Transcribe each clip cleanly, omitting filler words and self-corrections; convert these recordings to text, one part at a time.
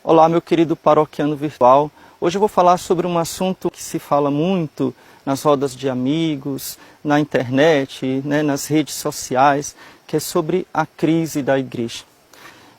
Olá, meu querido paroquiano virtual. Hoje eu vou falar sobre um assunto que se fala muito nas rodas de amigos, na internet, nas redes sociais, que é sobre a crise da igreja.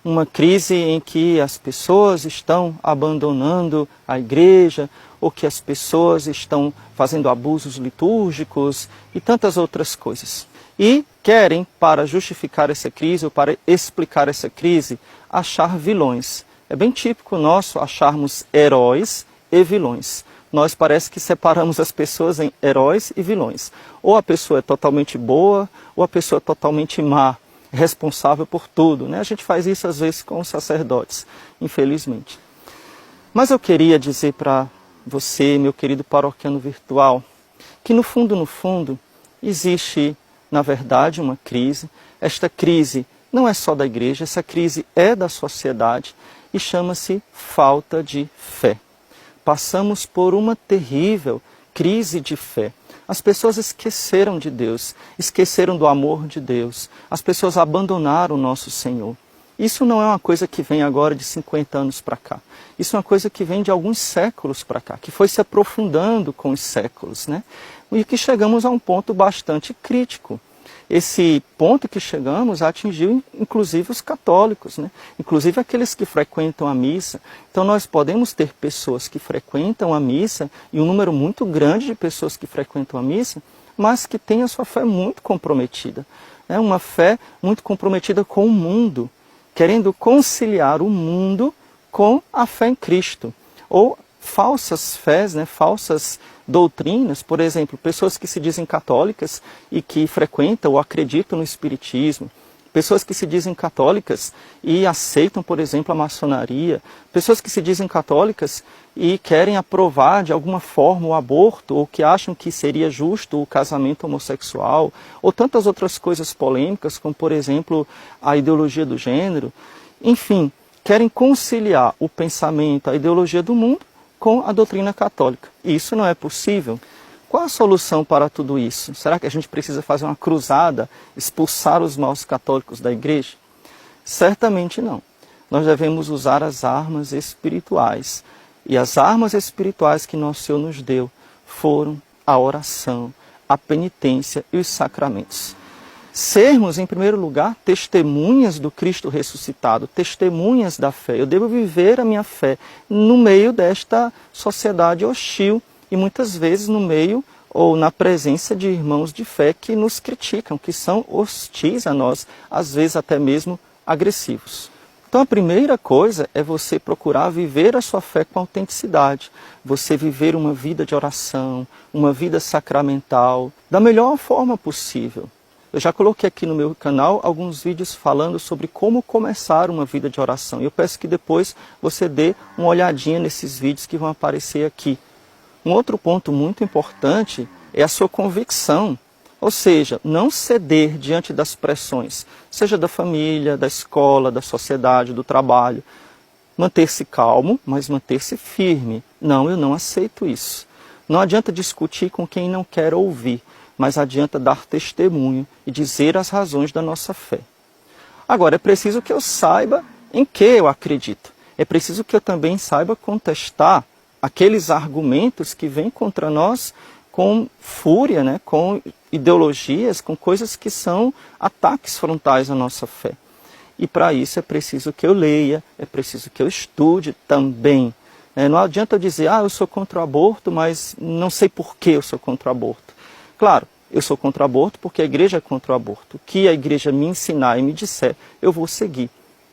Uma crise em que as pessoas estão abandonando a igreja, ou que as pessoas estão fazendo abusos litúrgicos e tantas outras coisas. E querem, para justificar essa crise, ou para explicar essa crise, achar vilões. É bem típico nosso acharmos heróis e vilões. Nós parece que separamos as pessoas em heróis e vilões. Ou a pessoa é totalmente boa, ou a pessoa é totalmente má, responsável por tudo. A gente faz isso às vezes com os sacerdotes, infelizmente. Mas eu queria dizer para você, meu querido paroquiano virtual, que no fundo, existe, na verdade, uma crise. Esta crise não é só da igreja, essa crise é da sociedade e chama-se falta de fé. Passamos por uma terrível crise de fé. As pessoas esqueceram de Deus, esqueceram do amor de Deus. As pessoas abandonaram o nosso Senhor. Isso não é uma coisa que vem agora de 50 anos para cá. Isso é uma coisa que vem de alguns séculos para cá, que foi se aprofundando com os séculos, E que chegamos a um ponto bastante crítico. Esse ponto que chegamos atingiu inclusive os católicos, Inclusive aqueles que frequentam a missa. Então nós podemos ter pessoas que frequentam a missa, e um número muito grande de pessoas que frequentam a missa, mas que têm a sua fé muito comprometida. Uma fé muito comprometida com o mundo, querendo conciliar o mundo com a fé em Cristo. Ou falsas fés, falsas doutrinas, por exemplo, pessoas que se dizem católicas e que frequentam ou acreditam no espiritismo, pessoas que se dizem católicas e aceitam, por exemplo, a maçonaria, pessoas que se dizem católicas e querem aprovar de alguma forma o aborto, ou que acham que seria justo o casamento homossexual, ou tantas outras coisas polêmicas, como, por exemplo, a ideologia do gênero. Enfim, querem conciliar o pensamento, a ideologia do mundo, com a doutrina católica. E isso não é possível. Qual a solução para tudo isso? Será que a gente precisa fazer uma cruzada, expulsar os maus católicos da igreja? Certamente não. Nós devemos usar as armas espirituais. E as armas espirituais que nosso Senhor nos deu foram a oração, a penitência e os sacramentos. Sermos, em primeiro lugar, testemunhas do Cristo ressuscitado, testemunhas da fé. Eu devo viver a minha fé no meio desta sociedade hostil e muitas vezes no meio ou na presença de irmãos de fé que nos criticam, que são hostis a nós, às vezes até mesmo agressivos. Então a primeira coisa é você procurar viver a sua fé com autenticidade, você viver uma vida de oração, uma vida sacramental, da melhor forma possível. Eu já coloquei aqui no meu canal alguns vídeos falando sobre como começar uma vida de oração. Eu peço que depois você dê uma olhadinha nesses vídeos que vão aparecer aqui. Um outro ponto muito importante é a sua convicção. Ou seja, não ceder diante das pressões, seja da família, da escola, da sociedade, do trabalho. Manter-se calmo, mas manter-se firme. Não, eu não aceito isso. Não adianta discutir com quem não quer ouvir, mas adianta dar testemunho e dizer as razões da nossa fé. Agora, é preciso que eu saiba em que eu acredito. É preciso que eu também saiba contestar aqueles argumentos que vêm contra nós com fúria, com ideologias, com coisas que são ataques frontais à nossa fé. E para isso é preciso que eu leia, é preciso que eu estude também. Não adianta eu dizer, eu sou contra o aborto, mas não sei por que eu sou contra o aborto. Claro, eu sou contra o aborto porque a igreja é contra o aborto. O que a igreja me ensinar e me disser, eu vou seguir.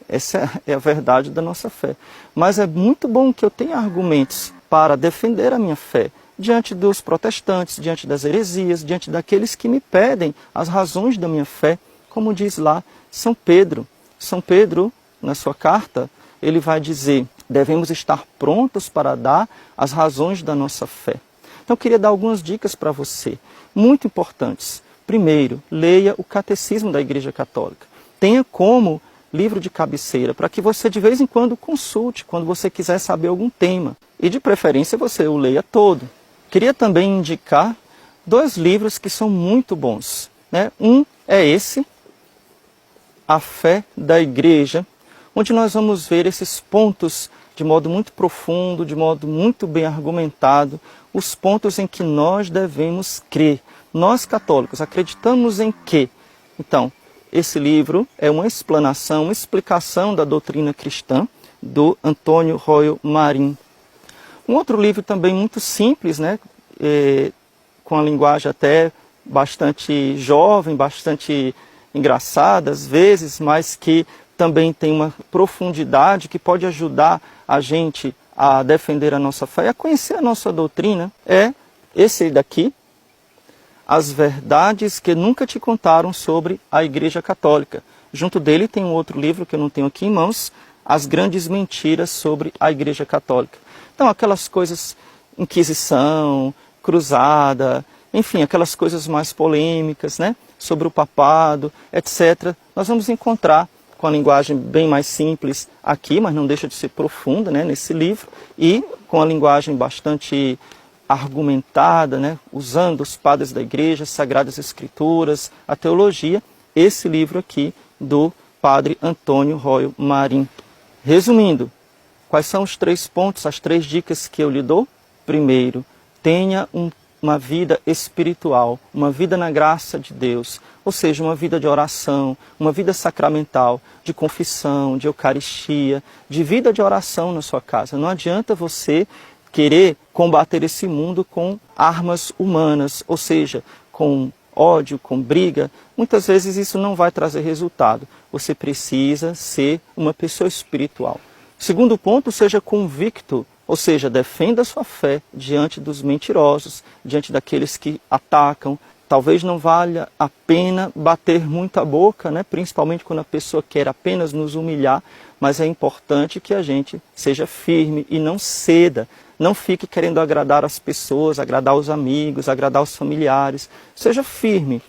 Essa é a verdade da nossa fé. Mas é muito bom que eu tenha argumentos para defender a minha fé diante dos protestantes, diante das heresias, diante daqueles que me pedem as razões da minha fé, como diz lá São Pedro. São Pedro, na sua carta, ele vai dizer, devemos estar prontos para dar as razões da nossa fé. Então eu queria dar algumas dicas para você, muito importantes. Primeiro, leia o Catecismo da Igreja Católica. Tenha como livro de cabeceira, para que você de vez em quando consulte, quando você quiser saber algum tema. E de preferência você o leia todo. Queria também indicar 2 livros que são muito bons. Um é esse, A Fé da Igreja. onde nós vamos ver esses pontos de modo muito profundo, de modo muito bem argumentado, os pontos em que nós devemos crer. Nós católicos acreditamos em quê? Então, esse livro é uma explanação, uma explicação da doutrina cristã do Antônio Royo Marim. Um outro livro também muito simples, né? Com a linguagem até bastante jovem, bastante engraçada às vezes, mas que também tem uma profundidade que pode ajudar a gente a defender a nossa fé e a conhecer a nossa doutrina, é esse daqui, As Verdades que Nunca Te Contaram sobre a Igreja Católica. Junto dele tem um outro livro que eu não tenho aqui em mãos, As Grandes Mentiras sobre a Igreja Católica. Então, aquelas coisas, Inquisição, Cruzada, enfim, aquelas coisas mais polêmicas, né, sobre o papado, etc., nós vamos encontrar com a linguagem bem mais simples aqui, mas não deixa de ser profunda, né, nesse livro, e com a linguagem bastante argumentada, né, usando os padres da igreja, as Sagradas Escrituras, a teologia, esse livro aqui do padre Antônio Royo Marim. Resumindo, quais são os 3 pontos, as 3 dicas que eu lhe dou? Primeiro, tenha uma vida espiritual, uma vida na graça de Deus, ou seja, uma vida de oração, uma vida sacramental, de confissão, de eucaristia, de vida de oração na sua casa. Não adianta você querer combater esse mundo com armas humanas, ou seja, com ódio, com briga. Muitas vezes isso não vai trazer resultado. Você precisa ser uma pessoa espiritual. Segundo ponto, seja convicto, ou seja, defenda a sua fé diante dos mentirosos, diante daqueles que atacam. Talvez não valha a pena bater muito a boca, né? Principalmente quando a pessoa quer apenas nos humilhar, mas é importante que a gente seja firme e não ceda. Não fique querendo agradar as pessoas, agradar os amigos, agradar os familiares. Seja firme.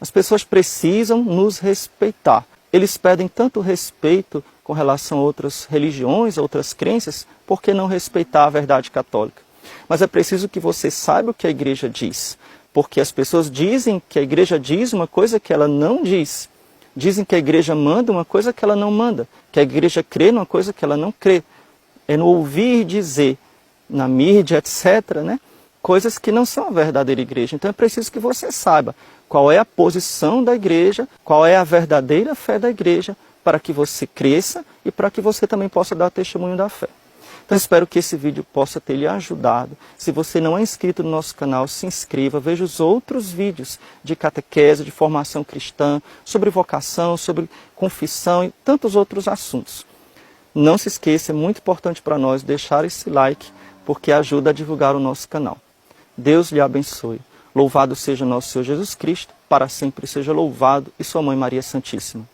As pessoas precisam nos respeitar. Eles pedem tanto respeito com relação a outras religiões, a outras crenças, por que não respeitar a verdade católica? Mas é preciso que você saiba o que a igreja diz, porque as pessoas dizem que a igreja diz uma coisa que ela não diz. Dizem que a igreja manda uma coisa que ela não manda, que a igreja crê numa coisa que ela não crê. É no ouvir dizer, na mídia, etc., né? Coisas que não são a verdadeira igreja. Então é preciso que você saiba qual é a posição da igreja, qual é a verdadeira fé da igreja, para que você cresça e para que você também possa dar testemunho da fé. Então espero que esse vídeo possa ter lhe ajudado. Se você não é inscrito no nosso canal, se inscreva, veja os outros vídeos de catequese, de formação cristã, sobre vocação, sobre confissão e tantos outros assuntos. Não se esqueça, é muito importante para nós deixar esse like, porque ajuda a divulgar o nosso canal. Deus lhe abençoe. Louvado seja nosso Senhor Jesus Cristo, para sempre seja louvado, e sua Mãe Maria Santíssima.